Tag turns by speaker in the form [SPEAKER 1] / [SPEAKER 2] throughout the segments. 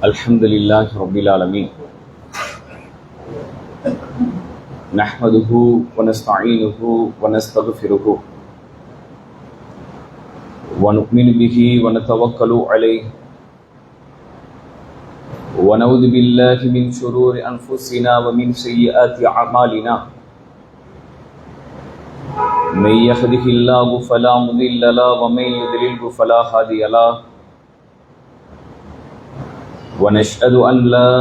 [SPEAKER 1] الحمد لله رب العالمين نحمده ونستعينه ونستغفره ونؤمن به ونتوكل عليه ونعوذ بالله من شرور أنفسنا ومن سيئات أعمالنا من يهده الله فلا مضل له ومن يضلل فلا هادي له ونشهد أن لا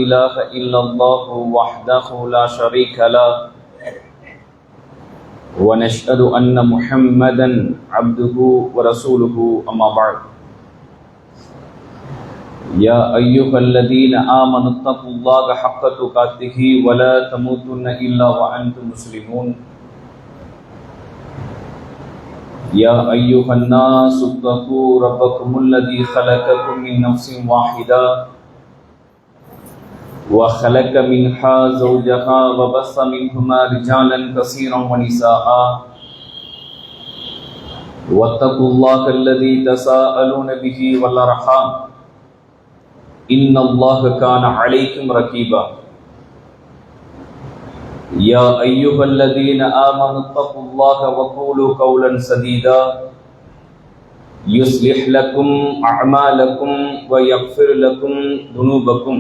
[SPEAKER 1] إله إلا الله وحده لا شريك له ونشهد أن محمدا عبده ورسوله أما بعد يا أيها الذين آمنوا اتقوا الله حق تقاته ولا تموتن إلا وأنتم مسلمون يا أيها الناس اتقوا ربكم الذي خلقكم من نفس واحدة وخلق منها زوجها وبث منهما رجالا كثيرا ونساء واتقوا الله الذي تساءلون به والأرحام إن الله كان عليكم رقيبا يا أيها الذين آمنوا اتقوا الله وقولوا قولا سديدا يصلح لكم أعمالكم ويغفر لكم ذنوبكم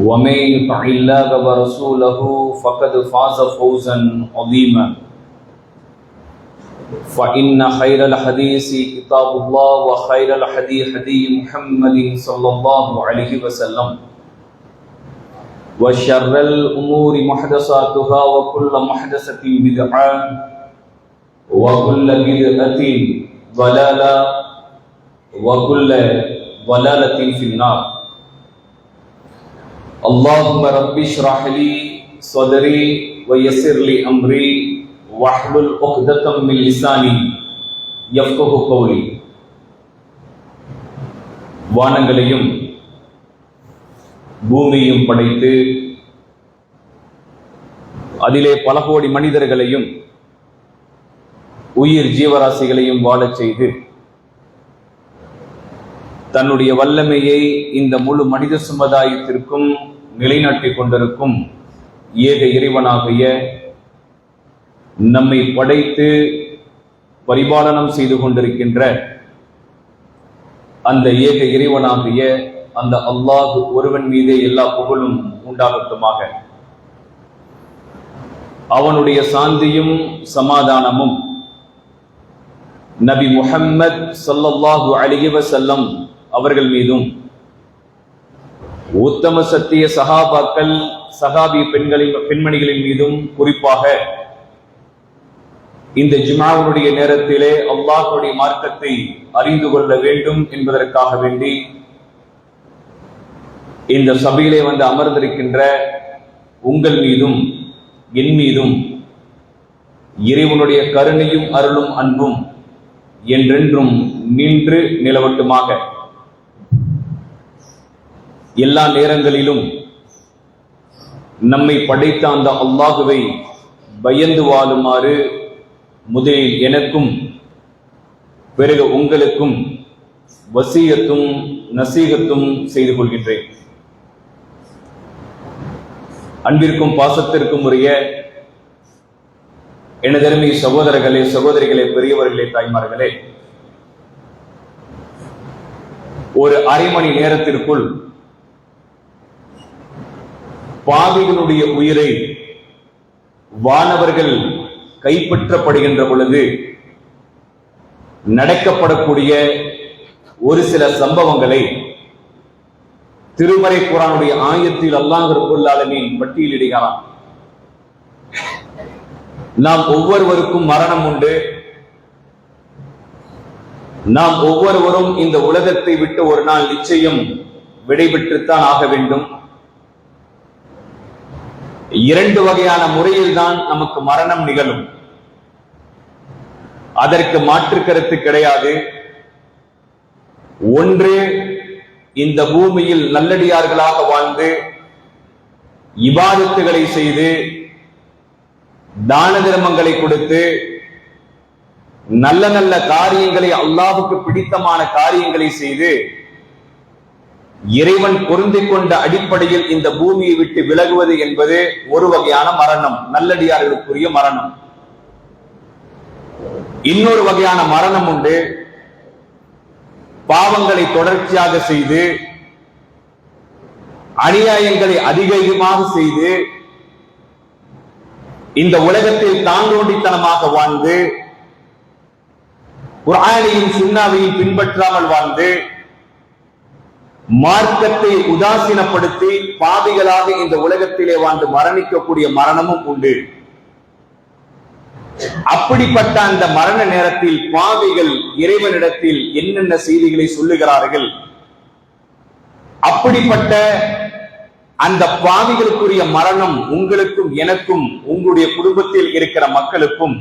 [SPEAKER 1] ومن يطع الله ورسوله فقد فاز فوزا عظيما فإن خير الحديث كتاب الله وخير الهدي هدي محمد صلى الله عليه وسلم وشر الأمور محدثاتها وكل محدثة بدعة وكل بدعة ضلالة وكل ضلالة في النار اللهم رب اشرح لي صدري ويسر لي أمري واحلل عقدة من لساني يفقهوا قولي வானங்களையும் பூமியையும் படைத்து அதிலே பல கோடி மனிதர்களையும் உயிர் ஜீவராசிகளையும் வாழச் செய்து தன்னுடைய வல்லமையை இந்த முழு மனித சமுதாயத்திற்கும் நிலைநாட்டிக் கொண்டிருக்கும் ஏக இறைவனாகிய நம்மை படைத்து பரிபாலனம் செய்து கொண்டிருக்கின்ற அந்த ஏக இறைவனாகிய அந்த அல்லாஹ் ஒருவன் மீதே எல்லா புகழும் உண்டாகட்டுமாக. அவனுடைய சாந்தியும் சமாதானமும் நபி முஹம்மத் ஸல்லல்லாஹு அலைஹி வஸல்லம் அவர்கள் மீதும் உத்தம சத்திய சஹாபாக்கள் சஹாபி பெண்மணிகளின் மீதும் குறிப்பாக இந்த ஜும்ஆவுடைய நேரத்திலே அல்லாஹ்வுடைய மார்க்கத்தை அறிந்து கொள்ள வேண்டும் என்பதற்காக வேண்டி இந்த சபையிலே வந்து அமர்ந்திருக்கின்ற உங்கள் மீதும் என் மீதும் இறைவனுடைய கருணையும் அருளும் அன்பும் என்றென்றும் நின்று நிலவட்டுமாக. எல்லா நேரங்களிலும் நம்மை படைத்த அந்த அல்லாஹுவை பயந்து வாழுமாறு முதலில் எனக்கும் பிறகு உங்களுக்கும் வசியத்தும் நசீகத்தும் செய்து கொள்கின்றேன். அன்பிற்கும் பாசத்திற்கும் உரிய எனதருமை சகோதரர்களே, சகோதரிகளே, பெரியவர்களே, தாய்மார்களே, ஒரு அரை மணி நேரத்திற்குள் பாவிகளுடைய உயிரை வானவர்கள் கைப்பற்றப்படுகின்ற பொழுது நடக்கப்படக்கூடிய ஒரு சில சம்பவங்களை திருமறை குர்ஆனுடைய ஆயத்தில் அல்லாஹ் ரப்பல் ஆலமீன் பட்டியலிடுகிறான். நாம் ஒவ்வொருவருக்கும் மரணம் உண்டு. நாம் ஒவ்வொருவரும் இந்த உலகத்தை விட்டு ஒரு நாள் நிச்சயம் விடைபெற்றுத்தான் ஆக வேண்டும். இரண்டு வகையான முறையில் தான் நமக்கு மரணம் நிகழும். அதற்கு மாற்று கருத்து கிடையாது. ஒன்று, இந்த பூமியில் நல்லடியார்களாக வாழ்ந்து இபாதத்துகளை செய்து தான தர்மங்களை கொடுத்து நல்ல நல்ல காரியங்களை, அல்லாஹ்வுக்கு பிடித்தமான காரியங்களை செய்து இறைவன் பொருந்திக் கொண்ட அடிப்படையில் இந்த பூமியை விட்டு விலகுவது என்பது ஒரு வகையான மரணம், நல்லடியார்களுக்குரிய மரணம். இன்னொரு வகையான மரணம் உண்டு. பாவங்களை தொடர்ச்சியாக செய்து, அநியாயங்களை அதிகமாக செய்து, இந்த உலகத்தில் தாண்டோண்டித்தனமாக வாழ்ந்து, குர்ஆனையும் சுன்னாவையும் பின்பற்றாமல் வாழ்ந்து, மார்க்கத்தை உதாசீனப்படுத்தி பாவிகளாக இந்த உலகத்திலே வாழ்ந்து மரணிக்கக்கூடிய மரணமும் உண்டு. அப்படிப்பட்ட அந்த மரண நேரத்தில் பாவிகள் இறைவனிடத்தில் என்னென்ன செய்திகளை சொல்லுகிறார்கள், அப்படிப்பட்ட அந்த பாவிகளுக்குரிய மரணம் உங்களுக்கும் எனக்கும், உங்களுடைய குடும்பத்தில் இருக்கிற மக்களுக்கும்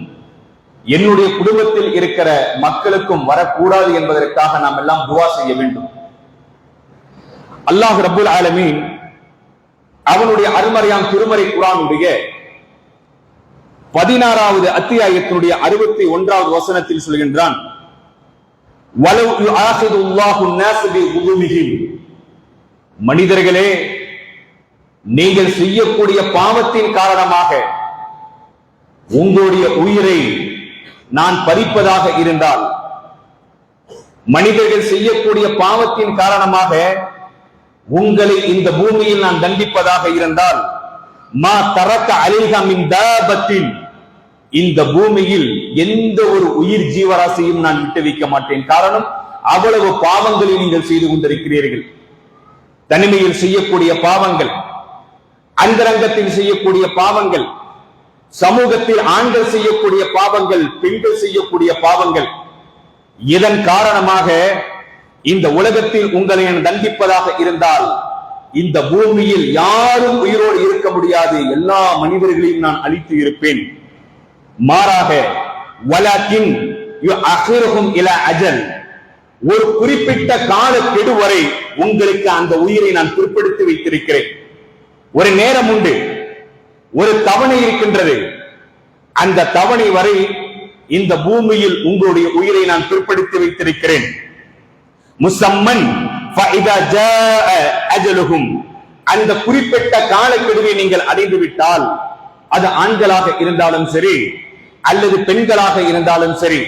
[SPEAKER 1] என்னுடைய குடும்பத்தில் இருக்கிற மக்களுக்கும் வரக்கூடாது என்பதற்காக நாம் எல்லாம் துஆ செய்ய வேண்டும். அல்லாஹ் ரப்புல் ஆலமீன் அவனுடைய அருமறையாம் திருமறை குர்ஆனுடைய 16வது அத்தியாயத்தினுடைய 61வது வசனத்தில் சொல்கின்றான், வலவ் யுஆஹிதுல்லாஹு الناس பிظுல்மிஹிம், மனிதர்களே நீங்கள் செய்யக்கூடிய பாவத்தின் காரணமாக உங்களுடைய உயிரை நான் பறிப்பதாக இருந்தால், மனிதர்கள் செய்யக்கூடிய பாவத்தின் காரணமாக உங்களை இந்த பூமியில் நான் தண்டிப்பதாக இருந்தால், மா தரக்க அலைஹா மின் தாபத்தின், இந்த பூமியில் எந்த ஒரு உயிர் ஜீவராசியும் நான் விட்டு வைக்க மாட்டேன். காரணம், அவ்வளவு பாவங்களை நீங்கள் செய்து கொண்டிருக்கிறீர்கள். தனிமையில் செய்யக்கூடிய பாவங்கள், அந்தரங்கத்தில் செய்யக்கூடிய பாவங்கள், சமூகத்தில் ஆண்கள் செய்யக்கூடிய பாவங்கள், பெண்கள் செய்யக்கூடிய பாவங்கள், இதன் காரணமாக இந்த உலகத்தில் உங்களை நான் தண்டிப்பதாக இருந்தால் இந்த பூமியில் யாரும் உயிரோடு இருக்க முடியாது, எல்லா மனிதர்களையும் நான் அழித்து இருப்பேன். மாறாக வலக்கின் யுஅখিরஹும் இலா அஜல், ஒரு குறிப்பிட்ட காலக்கெடு வரை உங்களுக்கு அந்த உயிரை நான் பிற்படுத்தி வைத்திருக்கிறேன். ஒரு நேரம் உண்டு, ஒரு தவணை இருக்கின்றது, அந்த தவணை வரை இந்த பூமியில் உங்களுடைய உயிரை நான் பிற்படுத்தி வைத்திருக்கிறேன். முசம்மன் ஃபஇதா ஜாஅ அஜலுஹும், அந்த குறிப்பிட்ட காலக்கெடுவை நீங்கள் அடைந்து விட்டால், அது ஆண்களாக இருந்தாலும் சரி அல்லது பெண்களாக இருந்தாலும் சரி,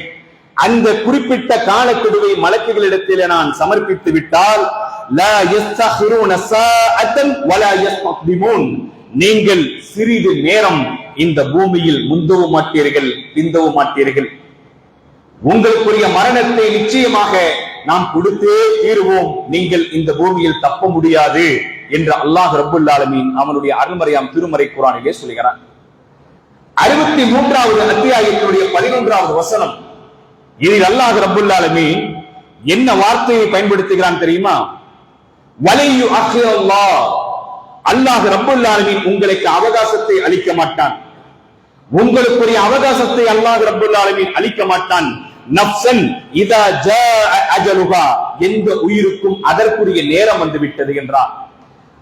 [SPEAKER 1] அந்த குறிப்பிட்ட காலக்கெடுவை மலக்குகளிடத்தில் நான் சமர்ப்பித்து விட்டால், லா யஸ்தஹிரூன ஸாஅத்தன் வலா யஸ்தக்திமூன், நீங்கள் சிறிது நேரம் இந்த பூமியில் முந்தவும் மாட்டீர்கள், பிந்தவும் மாட்டீர்கள். உங்களுக்குரிய மரணத்தை நிச்சயமாக நாம் கொடுத்தே தீருவோம், நீங்கள் இந்த பூமியில் தப்ப முடியாது என்று அல்லாஹ் ரப்புல் ஆலமீன் அவனுடைய அருள்மறையாம் திருமறை குர்ஆனிலே சொல்கிறார். 63வது அத்தியாயத்தினுடைய 11வது வசனம், இதில் அல்லாஹ் ரப்புல் ஆலமீன் என்ன வார்த்தையை பயன்படுத்துகிறான் தெரியுமா? வலையு அல்லாஹ், அல்லாஹ் ரப்புல் ஆலமீன் உங்களுக்கு அவகாசத்தை அளிக்க மாட்டான், உங்களுக்குரிய அவகாசத்தை அல்லாஹ் ரப்புல் ஆலமீன் அளிக்க மாட்டான். நஃப்ஸன் இதா ஜாஅ அஜலுஹா, எந்த உயிருக்கும் அதற்குரிய நேரம் வந்து விட்டது என்றால்,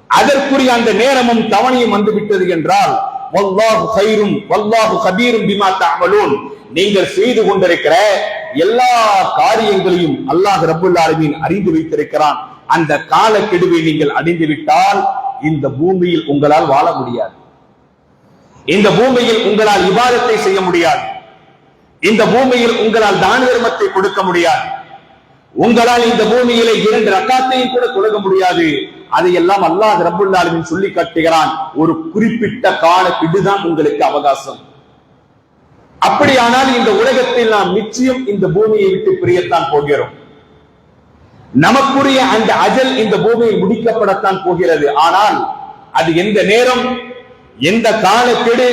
[SPEAKER 1] அதற்குரிய அந்த நேரமும் தவணையும் வந்து விட்டது என்றால், வல்லாஹு கைரும் வல்லாஹு கபீரும் பிமா தஅமலூன், நீங்கள் செய்து கொண்டிருக்கிற எல்லா காரியங்களையும் அல்லாஹ் ரப்புல் ஆலமீன் அறிந்து வைத்திருக்கிறான். அந்த காலக்கெடுவை நீங்கள் அடைந்து விட்டால் இந்த பூமியில் உங்களால் வாழ முடியாது, இந்த பூமியில் உங்களால் இபாதத்தை செய்ய முடியாது, இந்த பூமியில் உங்களால் தான தர்மத்தை கொடுக்க முடியாது, உங்களால் இந்த பூமியிலே 2 ரக்காத்தையும் கூட தொழுக முடியாது. அதையெல்லாம் அல்லாஹ் ரப்புல் ஆலமீன் சொல்லி காட்டுகிறான். ஒரு குறிப்பிட்ட காலக்கெடுதான் உங்களுக்கு அவகாசம். அப்படியானால் இந்த உலகத்தில் நாம் நிச்சயம் இந்த பூமியை விட்டு பிரியத்தான் போகிறோம். நமக்குரிய அந்த அஜல் இந்த பூமியில் முடிக்கப்படத்தான் போகிறது. ஆனால் அது எந்த நேரம், எந்த காலக்கெடு,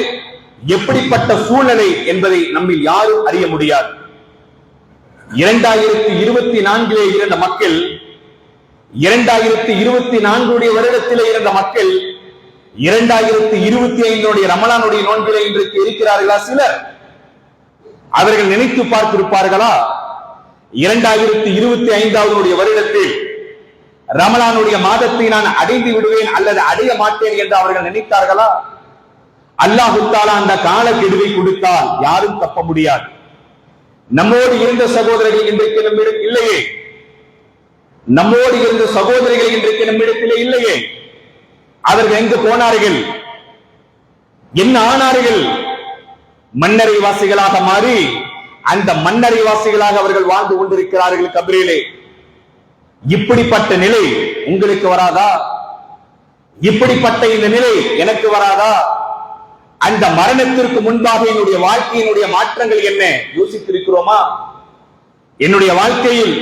[SPEAKER 1] எப்படிப்பட்ட சூழ்நிலை என்பதை நம்மில் யாரும் அறிய முடியாது. 2024 இருந்த மக்கள், 2024 வருடத்திலே இருந்த மக்கள் 2025 ரமலானுடைய நோன்பிலே இன்றைக்கு இருக்கிறார்களா? சிலர் அவர்கள் நினைத்து பார்த்திருப்பார்களா? 2025 வருடத்தில் ரமலானுடைய மாதத்தை நான் அடைந்து விடுவேன் அல்லது அடைய மாட்டேன் என்று அவர்கள் நினைத்தார்களா? அல்லாஹ் தஆலா அந்த காலக்கெடுவை கொடுத்தால் யாரும் தப்ப முடியாது. நம்மோடு இருந்த சகோதரர்கள் இன்றைக்கு நம்மிடம் இல்லையே. நம்மோடு இருந்த சகோதரிகள் இன்றைக்கு நம்மிடத்திலே இல்லையே. அவர்கள் எங்கு போனார்கள்? என்ன ஆனார்கள்? மன்னரை வாசிகளாக மாறி அந்த மன்னரை வாசிகளாக அவர்கள் வாழ்ந்து கொண்டிருக்கிறார்கள் கபரிலே. இப்படிப்பட்ட நிலை உங்களுக்கு வராதா? இப்படிப்பட்ட இந்த நிலை எனக்கு வராதா? அந்த மரணத்திற்கு முன்பாக என்னுடைய வாழ்க்கையினுடைய மாற்றங்கள் என்ன யோசித்திருக்கிறோமா? என்னுடைய வாழ்க்கையில்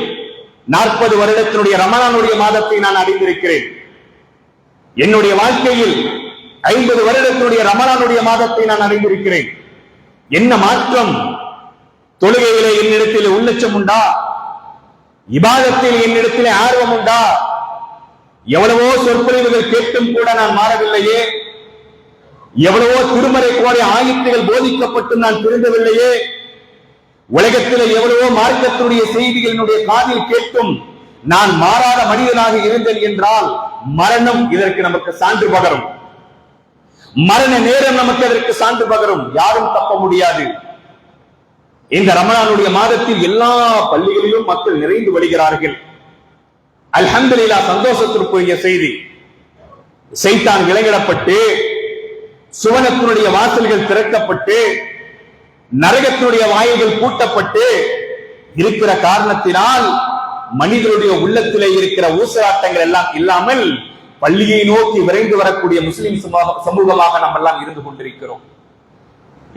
[SPEAKER 1] 40 வருடத்தினுடைய ரமலானுடைய மாதத்தை நான் அடைந்திருக்கிறேன். என்னுடைய வாழ்க்கையில் 50 வருடத்தினுடைய ரமலானுடைய மாதத்தை நான் அடைந்திருக்கிறேன். என்ன மாற்றம்? தொழுகையிலே என்னிடத்தில் உள்ளச்சம் உண்டா? இபாதத்தில் என்னிடத்திலே ஆர்வம் உண்டா? எவ்வளவோ சொற்பொழிவுகள் கேட்டும் கூட நான் மாறவில்லையே. எவ்வளவோ திருமறை கோரை ஆயத்துகள் போதிக்கப்பட்டு நான் திருந்தவில்லையே. உலகத்தில் எவ்வளவோ மார்க்கத்தினுடைய செய்திகளினுடைய காதில் கேட்டும் நான் மாறாத மனிதனாக இருந்தேன் என்றால் மரணம் இதற்கு நமக்கு சான்று பகரும். மரண நேரம் நமக்கு அதற்கு சான்று பகரும். யாரும் தப்ப முடியாது. இந்த ரமலானுடைய மாதத்தில் எல்லா பள்ளிகளிலும் மக்கள் நிறைந்து வருகிறார்கள். அல்ஹம்துலில்லாஹ், சந்தோஷத்திற்குரிய செய்தி. சைத்தான் விலங்கிடப்பட்டு சுவனத்தினுடைய வாசல்கள் திறக்கப்பட்டு நரகத்தினுடைய வாயில்கள் பூட்டப்பட்டு இருக்கிற காரணத்தினால் மனிதனுடைய உள்ளத்திலே இருக்கிற ஊசலாட்டங்கள் எல்லாம் இல்லாமல் பள்ளியை நோக்கி விரைந்து வரக்கூடிய முஸ்லிம் சமூகமாக நாம் எல்லாம் இருந்து கொண்டிருக்கிறோம்.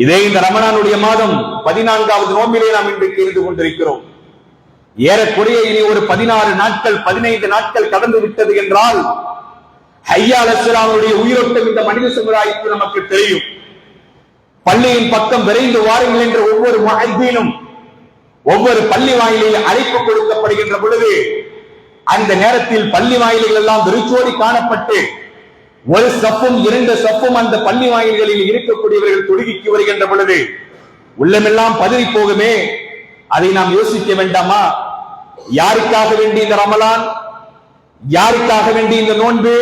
[SPEAKER 1] இதே இந்த ரமலானுடைய மாதம் 14வது நோம்பிலே நாம் இன்றைக்கு இருந்து கொண்டிருக்கிறோம். ஏறக்குறைய இனி ஒரு 16 நாட்கள் 15 நாட்கள் கடந்து விட்டது என்றால் ஹய்யா அலல் ஸலாமுடைய உயிரோட்டம் இந்த மனித சமுதாயத்தில் நமக்கு தெரியும். பள்ளியின் பக்கம் விரைந்து வாருங்கள் என்ற ஒவ்வொரு முஅத்தினும் ஒவ்வொரு பள்ளி வாயிலில் அழைப்பு கொடுக்கப்படுகின்ற பொழுது அந்த நேரத்தில் பள்ளி வாயில்கள் எல்லாம் வெறிச்சோடி காணப்பட்டு ஒரு சப்பும் 2 சப்பும் அந்த பள்ளி வாயில்களில் இருக்கக்கூடியவர்கள் தொழுகைக்கு வருகின்ற பொழுது உள்ளமெல்லாம் பதறி போகுமே. அதை நாம் யோசிக்க வேண்டாமா? யாருக்காக வேண்டி இந்த ரமலான்? யாருக்காக வேண்டி இந்த நோன்பு?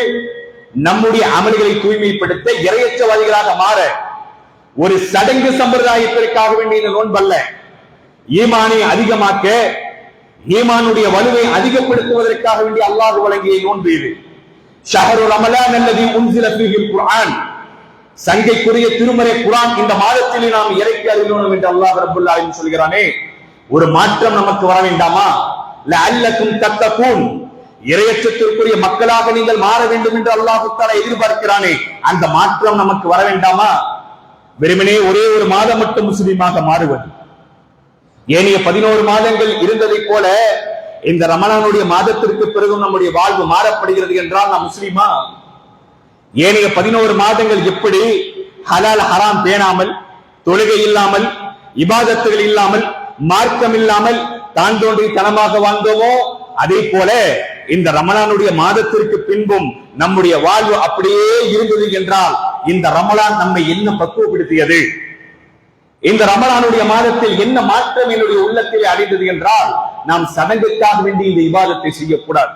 [SPEAKER 1] நம்முடைய அமல்களை தூய்மைப்படுத்த, இறையச்சவாதிகளாக மாற, ஒரு சடங்கு சம்பிரதாயத்திற்காக வேண்டி இந்த நோன்பல்ல. ஈமானை அதிகமாக்க, ஈமானுடைய வலுவை அதிகப்படுத்துவதற்காக வேண்டி அல்லாஹ் வழங்கிய நோன்பு இது. ஷஹரு ரமலான் அல்லதி உன்சில ஃபீஹில் குர்ஆன், சங்கைக்குரிய திருமறை குர்ஆன் இந்த மாதத்திலே நாம் இறக்கி அருளினோம் என்று அல்லாஹ் ரப்பல் ஆலமீன் சொல்கிறானே. ஒரு மாற்றம் நமக்கு வர வேண்டாமா? லஅல்லக்கும் தத்தகூன், இறையச்சத்திற்குரிய மக்களாக நீங்கள் மாற வேண்டும் என்று அல்லாஹ் தஆலா எதிர்பார்க்கிறானே. அந்த மாற்றம் நமக்கு வர வேண்டாமா? வெறுமனே ஒரே ஒரு மாதம் மட்டும் முஸ்லிமாக மாறுவது, ஏனைய 11 மாதங்கள் இருந்ததை போல இந்த ரமலானுடைய மாதத்திற்கு பிறகும் நம்முடைய வாழ்வு மாறப்படுகிறது என்றால் நாம் முஸ்லிமா? ஏனைய 11 மாதங்கள் எப்படி ஹலால் ஹராம் பேணாமல், தொழுகை இல்லாமல், இபாதத்துகள் இல்லாமல், மார்க்கம் இல்லாமல் தான் தோன்றி தனமாக வாழ்ந்தோமோ அதே போல இந்த ரமலானுடைய மாதத்திற்கு பின்பும் நம்முடைய வாழ்வு அப்படியே இருந்தது என்றால் இந்த ரமலான் நம்மை என்ன பக்குவப்படுத்தியது? இந்த ரமலானுடைய மாதத்தில் என்ன மாற்றம் என்னுடைய உள்ளத்தில் அடைந்தது என்றால் நாம் சடங்குக்காக வேண்டி இந்த இபாதத்தை செய்யக்கூடாது.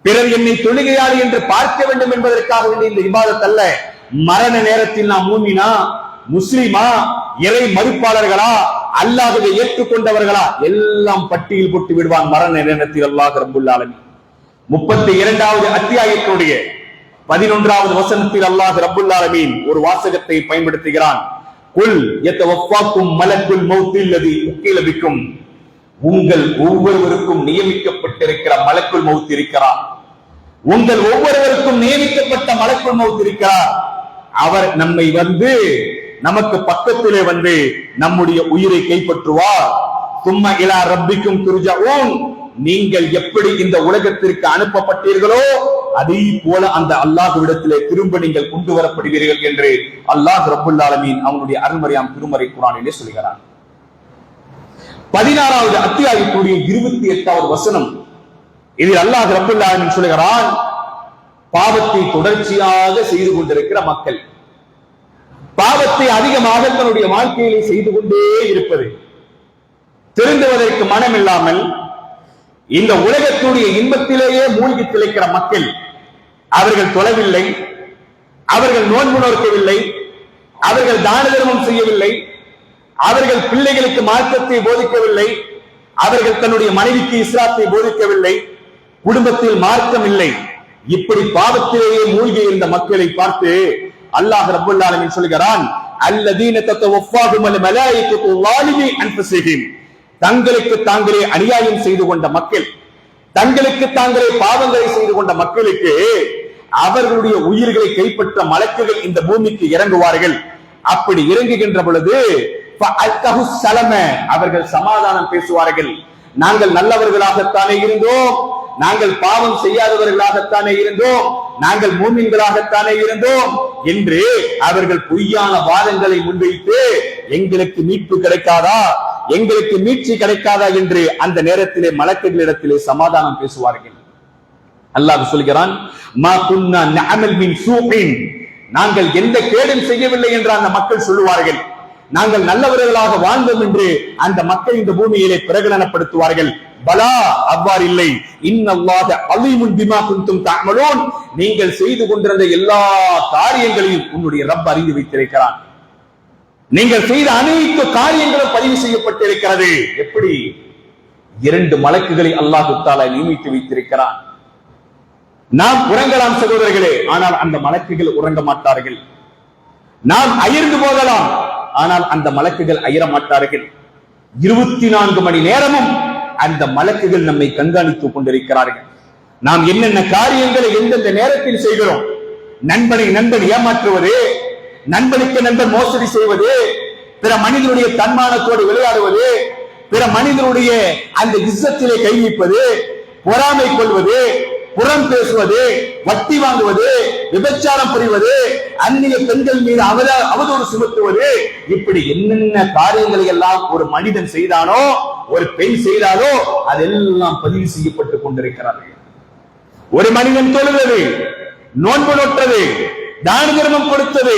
[SPEAKER 1] பிறர் என்னை தொழுகையாளி என்று பார்க்க வேண்டும் என்பதற்காக வேண்டி இந்த இபாதத் அல்ல. மரண நேரத்தில் நாம் மூமினா, முஸ்லிமா, இறை மறுப்பாளர்களா, அல்லாஹ்வை ஏற்றுக்கொண்டவர்களா எல்லாம் பட்டியல் போட்டு விடுவான் மரண நேரத்தில் அல்லாஹ் ரப்பல் ஆலமீன். 32வது அத்தியாயத்தினுடைய 11வது வசனத்தில் அல்லாஹ் ரப்பல் ஆலமீன் ஒரு வாசகத்தை பயன்படுத்துகிறான். குல் யதவஃபாக்கும் மலக்குல் மௌத்தில் லதி உக்கில பிக்கும், உங்கள் ஒவ்வொருவருக்கும் நியமிக்கப்பட்டிருக்கிற மலக்குல் மௌத் இருக்கிறார். உங்கள் ஒவ்வொருவருக்கும் நியமிக்கப்பட்ட மலக்குல் மௌத் இருக்கிறார். அவர் நம்மை வந்து நமக்கு பக்கத்திலே வந்து நம்முடைய உயிரை கைப்பற்றுவார். சும்ம இலா ரப்பிக்கும் துர்ஜஊன், நீங்கள் எப்படி இந்த உலகத்திற்கு அனுப்பப்பட்டீர்களோ அதே போல அந்த அல்லாஹ்விடத்திலே திரும்ப நீங்கள் கொண்டு வரப்படுவீர்கள் என்று அல்லாஹ் ரப்பல் ஆலமீன் அவனுடைய அருள்மறையாம் திருமறை குர்ஆனிலே சொல்கிறார். 16வது அத்தியாயத்துடைய 28வது வசனம், இதில் அல்லாஹ் ரப்பல் ஆலமீன் சொல்கிறான், பாவத்தை தொடர்ச்சியாக செய்து கொண்டிருக்கிற மக்கள், பாவத்தை அதிகமாக தன்னுடைய வாழ்க்கையிலே செய்து கொண்டே இருப்பது, திருந்துவதற்கு மனம் இல்லாமல் இந்த உலகத்துடைய இன்பத்திலேயே மூழ்கி திளைக்கிற மக்கள், அவர்கள் தொழவில்லை, அவர்கள் நோன்பு நோக்கவில்லை, அவர்கள் தான தர்மம் செய்யவில்லை, அவர்கள் பிள்ளைகளுக்கு மார்க்கத்தை போதிக்கவில்லை, அவர்கள் தன்னுடைய மனைவிக்கு இஸ்லாத்தை போதிக்கவில்லை, குடும்பத்தில் மார்க்கம் இல்லை, இப்படி பாவத்திலேயே மூழ்கி இருந்த மக்களை பார்த்து அல்லாஹ் ரப்பல் ஆலமீன் சொல்கிறான், அல்லதீன தத்தவஃபாஹுல் மலாயிகத்து ஸாலிமி அன்ஃபுஸிஹிம், தங்களுக்கு தாங்களே அநியாயம் செய்து கொண்ட மக்கள், தங்களுக்கு தாங்களே பாவங்களை செய்து கொண்ட மக்களுக்கு அவர்களுடைய உயிர்களை கைப்பற்ற மலக்குகள் இந்த பூமிக்கு இறங்குவார்கள். அப்படி இறங்குகின்ற பொழுது அவர்கள் சமாதானம் பேசுவார்கள். நாங்கள் நல்லவர்களாகத்தானே இருந்தோம், நாங்கள் பாவம் செய்யாதவர்களாகத்தானே இருந்தோம், நாங்கள் மூமின்களாகத்தானே இருந்தோம் என்று அவர்கள் பொய்யான வாதங்களை முன்வைத்து எங்களுக்கு மீட்பு கிடைக்காதா, எங்களுக்கு மீட்சி கிடைக்காதா என்று அந்த நேரத்திலே மலக்குகளிடத்திலே சமாதானம் பேசுவார்கள். அல்லாஹ் சொல்கிறான், மா குன்னா நஅமல் மின் சூஇன், நாங்கள் எந்த கேடும் செய்யவில்லை என்று அந்த மக்கள் சொல்லுவார்கள். நாங்கள் நல்லவர்களாக வாழ்ந்தோம் என்று அந்த மக்கள் இந்த பூமியிலே பிரகடனப்படுத்துவார்கள். பலா, அவ்வாறு இல்லை. இன்னல்லாஹ அலீமுன் பிமா குன்தும் தஅமலூன், நீங்கள் செய்து கொண்டிருந்த எல்லா காரியங்களையும் உன்னுடைய ரப் அறிந்து வைத்திருக்கிறான். நீங்கள் செய்த அனைத்து காரியங்களும் பதிவு செய்யப்பட்டிருக்கிறது. எப்படி? 2 மலக்குகளை அல்லாஹ் தஆலா நியமித்து வைத்திருக்கிறான். நாம் உறங்கலாம் சகோதரர்களே, ஆனால் அந்த மலக்குகள் உறங்க மாட்டார்கள். நாம் அயர்ந்து போகலாம், ஆனால் அந்த மலக்குகள் அயர மாட்டார்கள். 24 மணி நேரமும் அந்த மலக்குகள் நம்மை கண்காணித்துக் கொண்டிருக்கிறார்கள். நாம் என்னென்ன காரியங்களை எந்தெந்த நேரத்தில் செய்கிறோம், நண்பனை நண்பன் ஏமாற்றுவது, நண்பனுக்கு நண்பன் மோசடி செய்வது, பிற மனிதனுடைய தன்மானத்தோடு விளையாடுவது, பிற மனிதனுடைய அந்த இஸ்ஸத்திலே கை வைப்பது, பொறாமை கொள்வது, புறம் பேசுவது, வட்டி வாங்குவது, விபச்சாரம் புரிவது, அந்நிய பெண்கள் மீது அவதூறு சுமத்துவது, இப்படி என்னென்ன காரியங்களை எல்லாம் ஒரு மனிதன் செய்தானோ, ஒரு பெண் செய்தாலோ அதெல்லாம் பதிவு செய்யப்பட்டுக் கொண்டிருக்கிறார்கள். ஒரு மனிதன் தொழுவது, நோன்பு நோற்றது, தான தர்மம் கொடுத்தது,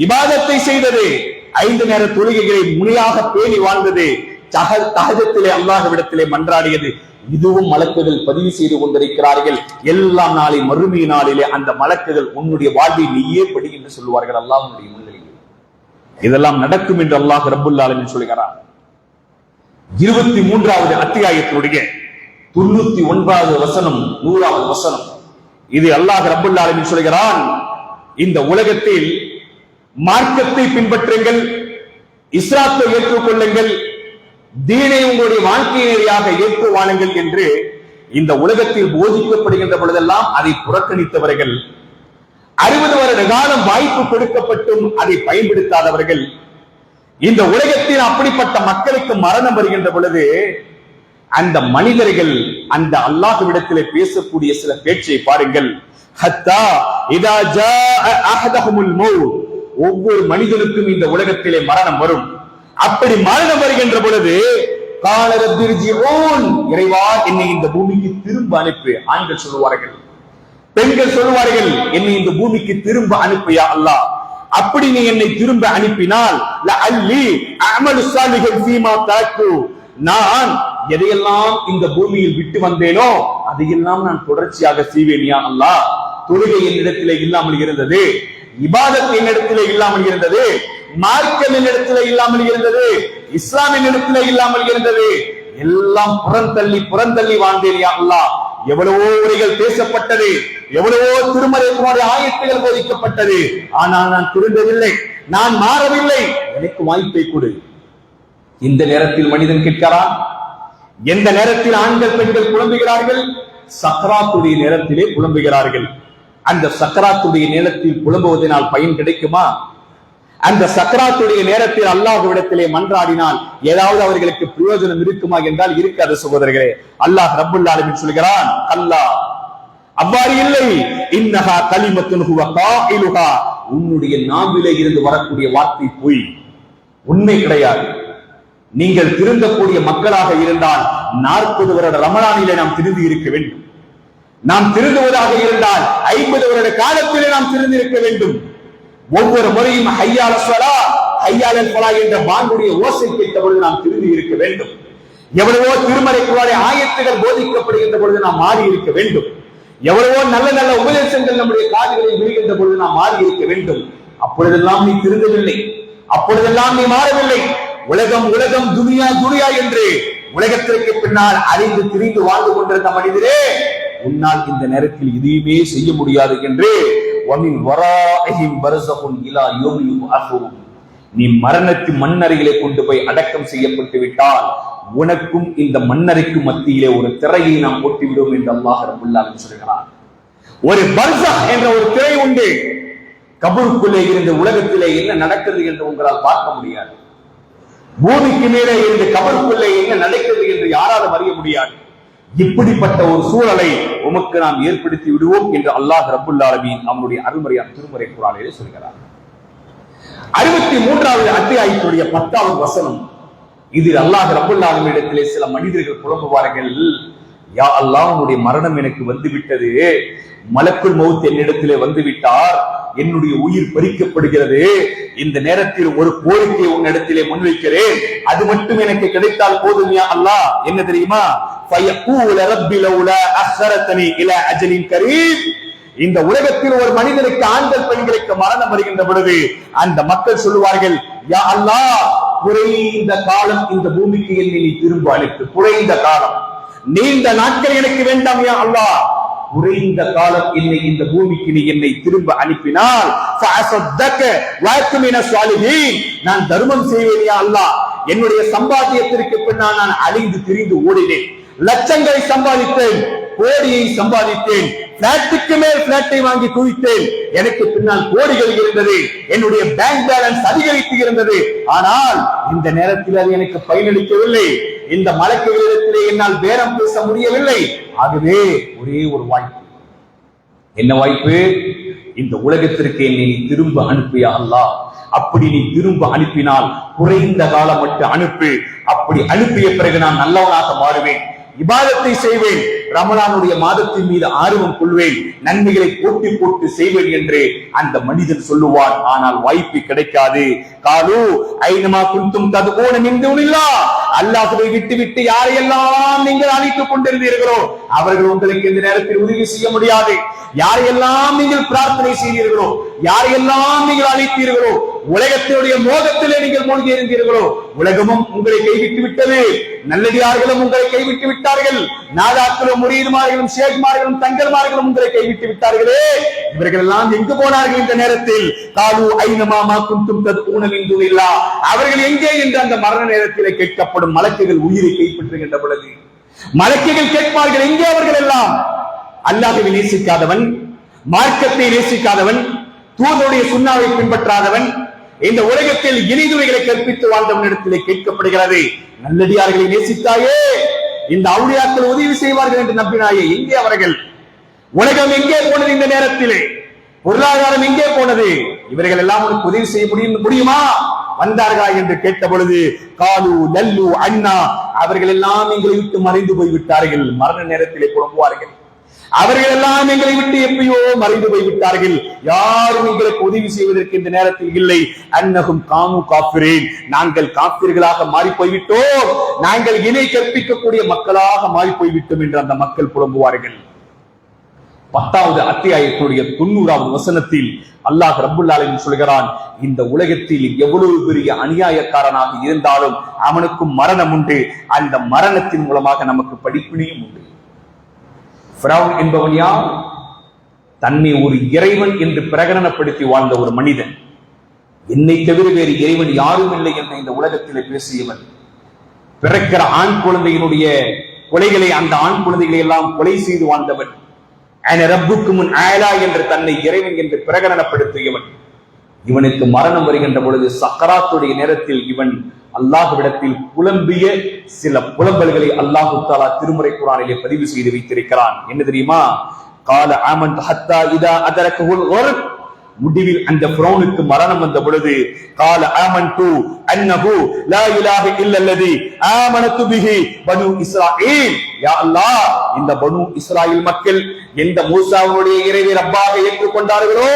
[SPEAKER 1] இபாதத்தை செய்தது, 5 நேர தொழுகைகளை முறையாக பேணி வாழ்ந்தது, தஹஜ்ஜத்திலே அல்லாஹ்விடத்திலே மன்றாடியது, இதுவும் மலக்குகள் பதிவு செய்து கொண்டிருக்கிறார்கள். எல்லாம் நாளை மறுமை நாளிலே அந்த மலக்குகள் உன்னுடைய வாழ்வை நீயே படி என்று சொல்லுவார்கள் அல்லாஹ்வுடைய முன்னிலையில். இதெல்லாம் நடக்கும் என்று அல்லாஹ் ரப்பல் ஆலமீன் சொல்கிறார். 23வது அத்தியாயத்தினுடைய 99வது வசனம், 100வது வசனம். இது அல்லாஹ் ரப்பல் ஆலமீன் சொல்கிறான், இந்த உலகத்தில் மார்க்கத்தை பின்பற்றுங்கள், இஸ்லாத்தை ஏற்றுக்கொள்ளுங்கள், தீனை உங்களுடைய வாழ்க்கை நெறியாக ஏற்று வாழுங்கள் என்று இந்த உலகத்தில் போதிக்கப்படுகின்ற பொழுதெல்லாம் அதை புறக்கணித்தவர்கள், 60 வருட காலம் வாய்ப்பு கொடுக்கப்பட்டும் அதை பயன்படுத்தாதவர்கள், இந்த உலகத்தில் அப்படிப்பட்ட மக்களுக்கு மரணம் வருகின்ற பொழுது அந்த மனிதர்கள் அந்த அல்லாஹ்விடத்திலே பேசக்கூடிய சில பேச்சை பாருங்கள். ஹத்தா இதா ஜாஅ அஹதஹுமுல் மௌத், ஒவ்வொரு மனிதனுக்கும் இந்த உலகத்திலே மரணம் வரும். அப்படி மரணம் வருகின்ற பொழுது கால ரப்பிர்ஜிஊன், இறைவா என்னை இந்த பூமிக்கு திரும்ப அனுப்பு. ஆண்கள் சொல்லுவார்கள், பெண்கள் சொல்லுவார்கள், என்னை இந்த பூமிக்கு திரும்ப அனுப்பு யா அல்லாஹ். அப்படி நீ என்னை திரும்ப அனுப்பினால் லஅல்லி அஅமலு ஸாலிஹன் ஃபீமா தரக்கு, நான் எதையெல்லாம் இந்த பூமியில் விட்டு வந்தேனோ அதையெல்லாம் நான் தொடர்ச்சியாக செய்வேன் யா அல்லாஹ். தொழுகை என்னிடத்திலே இல்லாமல் இருந்தது, இபாதத் என்னிடத்திலே இல்லாமல் இருந்தது, மார்க்கம் என்னிடத்திலே இல்லாமல் இருந்தது, இஸ்லாமின் இடத்திலே இல்லாமல் இருந்தது, எல்லாம் புறந்தள்ளி வாழ்ந்தேன் யா அல்லாஹ். எவ்வளவோ உரைகள் பேசப்பட்டது, எவ்வளவோ திருமறையினுடைய ஆயத்துகள் போதிக்கப்பட்டது, ஆனால் நான் திருந்தவில்லை, நான் மாறவில்லை, எனக்கு வாய்ப்பை கொடு. இந்த நேரத்தில் மனிதன் கேட்கிறான். எந்த நேரத்தில் ஆண்கள் பெண்கள் புலம்புகிறார்கள்? சக்ராத்துடைய நேரத்திலே புலம்புகிறார்கள். அந்த சக்ராத்துடைய நேரத்தில் புலம்புவதனால் பயன் கிடைக்குமா? அந்த சக்ராத்துடைய நேரத்தில் அல்லாஹ்விடத்திலே மன்றாடினால் ஏதாவது அவர்களுக்கு பிரயோஜனம் இருக்குமா என்றால் இருக்காது சகோதரர்களே. அல்லாஹ் ரப்பல் ஆலமீன் சொல்கிறான், அல்லாஹ் அவ்வாறு இல்லை. இன்னஹா கலிமத்துன் ஹுவ காயிலுஹா, உன்னுடைய நாவிலே இருந்து வரக்கூடிய வார்த்தை பொய், உண்மை கிடையாது. நீங்கள் திருந்தக்கூடிய மக்களாக இருந்தால் 40 வருட ரமலானிலே நாம் திருந்தி இருக்க வேண்டும். நாம் திருந்துவதாக இருந்தால் 50 வருட காலத்திலே நாம் திருந்தி இருக்க வேண்டும். ஒவ்வொரு முறையும் ஹய்யால ஸலா ஹய்யாலல் ஃபலா என்ற பாங்குடைய ஓசை கேட்ட பொழுது நாம் திருந்தி இருக்க வேண்டும். எவ்வளவோ திருமறைக்குரிய ஆயத்துகள் போதிக்கப்படுகின்ற பொழுது நாம் மாறி இருக்க வேண்டும். எவ்வளவோ நல்ல நல்ல உபதேசங்கள் நம்முடைய காதுகளில் விழுகின்ற பொழுது நாம் மாறி இருக்க வேண்டும். அப்பொழுதெல்லாம் நீ திருந்தவில்லை, அப்பொழுதெல்லாம் நீ மாறவில்லை. உலகம் உலகம், துனியா துனியா என்று உலகத்திற்கு பின்னால் அறிந்து திரிந்து வாழ்ந்து கொண்டிருந்த மனிதரே, உன்னால் இந்த நேரத்தில் எதையுமே செய்ய முடியாது என்று நீ மரணத்தின் மண்ணறையிலே கொண்டு போய் அடக்கம் செய்யப்பட்டு விட்டால் உனக்கும் இந்த மண்ணறைக்கு மத்தியிலே ஒரு திரையை நாம் போட்டுவிடும் என்று அல்லாஹ் ரப்பல் ஆலமீன் சொல்கிறார். ஒரு பர்ஸக் என்ற ஒரு திரை உண்டு. கபருக்குள்ளே இருந்த உலகத்திலே என்ன நடக்கிறது என்று உங்களால் பார்க்க முடியாது. பூமிக்கு மேலே இருந்து கபருக்குள்ளே என்ன நடக்கிறது என்று யாராலும் அறிய முடியாது. இப்படிப்பட்ட ஒரு சூழலை உமக்கு நாம் ஏற்படுத்தி விடுவோம் என்று அல்லாஹ் ரப்பல் ஆலமீன் நம்முடைய அருள்மறையான திருமறை குர்ஆனிலே சொல்கிறார். 63வது அத்தியாயத்துடைய 10வது வசனம். இதில் அல்லாஹ் ரப்பல் ஆலமீன் இடத்திலே சில மனிதர்கள் புலம்புவார்கள், யா அல்லாஹ், உன்னுடைய மரணம் எனக்கு வந்துவிட்டது, மலக்குல் மௌத் என்னிடத்திலே வந்துவிட்டார், என்னுடைய உயிர் பறிக்கப்படுகிறது. இந்த நேரத்தில் ஒரு கோரிக்கை உன்னிடத்திலே முன்வைக்கிறேன், அது மட்டும் எனக்கு கிடைத்தால் போதும் யா அல்லாஹ். என்ன தெரியுமா? ஃபயகூல ரப்பி லௌலா அஹ்ஸரதனி இலா அஜலின் கரீம். இந்த உலகத்தில் ஒரு மனிதனுக்கு ஆண்கள் பெண்களுக்கு மரணம் வருகின்ற பொழுது அந்த மக்கள் சொல்லுவார்கள், யா அல்லாஹ், குறைந்த காலம் இந்த பூமிக்கு என்னை நீ திரும்ப அளித்து, குறைந்த காலம், நீண்ட நாட்கள் எனக்கு வேண்டாம் யா அல்லாஹ், குறைந்த காலம் என்னை இந்த பூமிக்கு நீ என்னை திரும்ப அனுப்பினால் நான் தர்மம் செய்வேன் யா அல்லாஹ். என்னுடைய சம்பாத்தியத்திற்கு பின்னால் நான் அழிந்து திரிந்து ஓடினேன், லட்சங்களை சம்பாதித்தேன், கோடியை சம்பாதித்தேன், பிளாட்டுக்கு மேல் பிளாட்டை வாங்கி குவித்தேன், எனக்கு பின்னால் கோடிகள் இருந்தது, என்னுடைய பேங்க் பேலன்ஸ் அதிகரித்து இருந்தது. ஆனால் இந்த நேரத்தில் அது எனக்கு பயனளிக்கவில்லை. இந்த மலக்குகளிடத்திலே என்னால் பேரம் பேச முடியவில்லை. ஆகவே ஒரே ஒரு வாய்ப்பு. என்ன வாய்ப்பு? இந்த உலகத்திற்கு என்னை நீ திரும்ப அனுப்பியா அல்லாஹ். அப்படி நீ திரும்ப அனுப்பினால் குறைந்த காலம் மட்டும் அனுப்பு. அப்படி அனுப்பிய பிறகு நான் நல்லவனாக மாறுவேன், இபாதத்தை செய்வேன், ரமலானுடைய மாதத்தின் மீது ஆர்வம் கொள்வேன், நன்மைகளை போட்டி போட்டு செய்வேன் என்று அந்த மனிதன் சொல்லுவான். ஆனால் வாய்ப்பு கிடைக்காது. காலு ஐனமா குந்தும் ததுகூன மின் தூனில்லாஹ், அல்லாஹ்வை விட்டு யாரையெல்லாம் நீங்கள் அழைத்துக் கொண்டிருந்தீர்களோ அவர்கள் உங்களுக்கு இந்த நேரத்தில் உதவி செய்ய முடியாது. யாரையெல்லாம் நீங்கள் பிரார்த்தனை செய்தீர்களோ, யாரையெல்லாம் நீங்கள் அழைத்தீர்களோ, உலகத்தினுடைய மோகத்திலே நீங்கள் மூழ்கி இருந்தீர்களோ, உலகமும் உங்களை கைவிட்டு விட்டது, நல்லடியார்களும் உங்களை கைவிட்டு விட்டார்கள், நாதாக்களும் முரீதுமார்களும் ஷேக்மார்களும் தங்கல்மார்களும் உங்களை கைவிட்டு விட்டார்களே, இவர்கள் எல்லாம் எங்கு போனார்கள் இந்த நேரத்தில்? காலு ஐனமா மா குந்தும் ததுஊன மின் தூனில்லாஹ், அவர்கள் எங்கே என்று அந்த மரண நேரத்திலே கேட்கப்படும். மலக்குகள் உயிரை கைப்பற்றுகின்ற பொழுது மலக்குகள் கேட்பார்கள், எங்கே அவர்கள் எல்லாம்? அல்லாஹ்வை நேசிக்காதவன், மார்க்கத்தை நேசிக்காதவன், தூதருடைய சுன்னாவை பின்பற்றாதவன், இந்த உலகத்தில் இனிதுவைகளை கற்பித்து வாழ்ந்தவனிடத்திலே கேட்கப்படுகிறது, நல்லடியார்களை நேசித்தாயே, இந்த அவுலியாக்கள் உதவி செய்வார்கள் என்று நம்பினாயே, எங்கே அவர்கள்? உலகம் எங்கே போனது இந்த நேரத்திலே? பொருளாதாரம் எங்கே போனது? இவர்கள் எல்லாம் உனக்கு உதவி செய்ய முடியுமா? வந்தார்களா என்று கேட்ட பொழுது காலு லல்லு அண்ணா, அவர்கள் எல்லாம் எங்களை விட்டு மறைந்து போய்விட்டார்கள். மரண நேரத்திலே புலம்புவார்கள், அவர்கள் எல்லாம் எங்களை விட்டு எப்பயோ மறைந்து போய்விட்டார்கள், யாரும் எங்களுக்கு உதவி செய்வதற்கு இந்த நேரத்தில் இல்லை. அன்னகும் காமு காஃபிரீன், நாங்கள் காஃபிர்களாக மாறி போய்விட்டோம், நாங்கள் இணை கற்பிக்கக்கூடிய மக்களாக மாறி போய்விட்டோம் என்று அந்த மக்கள் புலம்புவார்கள். 10வது அத்தியாயத்துடைய 90வது வசனத்தில் அல்லாஹ் ரப்புல் ஆலமீன் சொல்கிறான், இந்த உலகத்தில் எவ்வளவு பெரிய அநியாயக்காரனாக இருந்தாலும் அவனுக்கும் மரணம் உண்டு, அந்த மரணத்தின் மூலமாக நமக்கு படிப்பினையும் உண்டு. ஃபிரௌன் என்பவன் யார்? தன்னை ஒரு இறைவன் என்று பிரகடனப்படுத்தி வாழ்ந்த ஒரு மனிதன், என்னை தவிர வேறு இறைவன் யாரும் இல்லை என்ற இந்த உலகத்திலே பேசியவன், பிறக்கிற ஆண் குழந்தையினுடைய கொலைகளை, அந்த ஆண் குழந்தைகளை எல்லாம் கொலை செய்து வாழ்ந்தவன், ரப்புக்கு முன் ஆலா என்று தன்னை இறைவன் என்று பிரகடனப்படுத்தியவன். இவனுக்கு மரணம் வருகின்ற பொழுது சக்கராத்துடைய நேரத்தில் இவன் அல்லாஹ்விடத்தில் புலம்பிய சில புலம்பல்களை அல்லாஹ் தஆலா திருமறை குர்ஆனிலே பதிவு செய்து வைத்திருக்கிறான். என்ன தெரியுமா? கால ஆமன்து ஹத்தா இதா அதரகஹுல் கர்க், முடிவில் அந்த ஃபிரௌனுக்கு மரணம் வந்த பொழுது கால ஆமன்து அன்னஹு லா இலாஹ இல்லல்லதி ஆமனது பிஹி பனு இஸ்ராயீல், யா அல்லாஹ், இந்த பனு இஸ்ராயீல் மக்கள் எந்த மூசாவுடைய இறைவனை ரப்பாக ஏற்றுக்கொண்டார்களோ